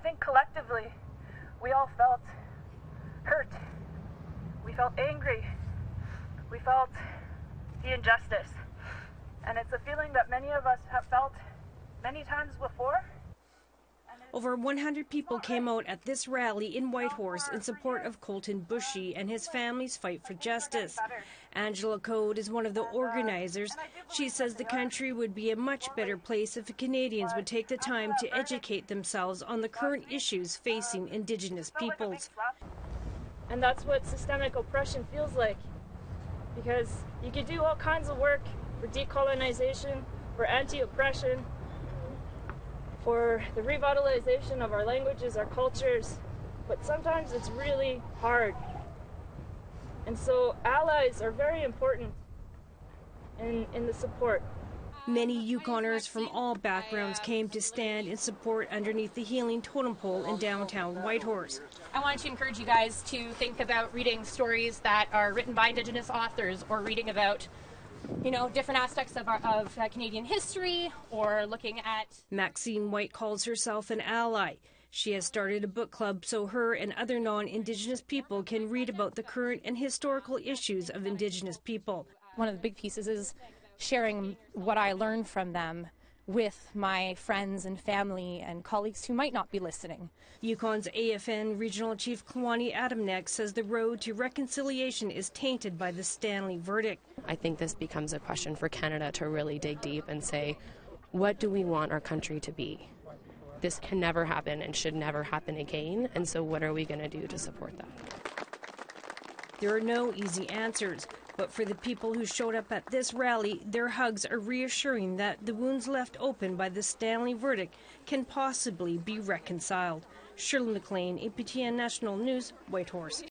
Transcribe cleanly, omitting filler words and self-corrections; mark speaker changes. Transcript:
Speaker 1: think collectively we all felt hurt. We felt angry. We felt the injustice. And it's a feeling that many of us have felt many times before.
Speaker 2: Over 100 people came out at this rally in Whitehorse in support of Colten Boushie and his family's fight for justice. Angela Code is one of the organizers. She says the country would be a much better place if Canadians would take the time to educate themselves on the current issues facing Indigenous peoples.
Speaker 1: And that's what systemic oppression feels like. Because you could do all kinds of work for decolonization, for anti-oppression, for the revitalization of our languages, our cultures, but sometimes it's really hard. And so allies are very important in the support.
Speaker 2: Many Yukoners from all backgrounds came to stand in support underneath the Healing Totem Pole in downtown Whitehorse.
Speaker 3: I wanted to encourage you guys to think about reading stories that are written by Indigenous authors, or reading about different aspects of Canadian history, or looking at...
Speaker 2: Maxine White calls herself an ally. She has started a book club so her and other non-Indigenous people can read about the current and historical issues of Indigenous people.
Speaker 3: One of the big pieces is sharing what I learned from them with my friends and family and colleagues who might not be listening.
Speaker 2: Yukon's AFN Regional Chief Kwani Adamnek says the road to reconciliation is tainted by the Stanley verdict.
Speaker 4: I think this becomes a question for Canada to really dig deep and say, what do we want our country to be? This can never happen and should never happen again, and so what are we going to do to support that?
Speaker 2: There are no easy answers, but for the people who showed up at this rally, their hugs are reassuring that the wounds left open by the Stanley verdict can possibly be reconciled. Shirley McLean, APTN National News, Whitehorse.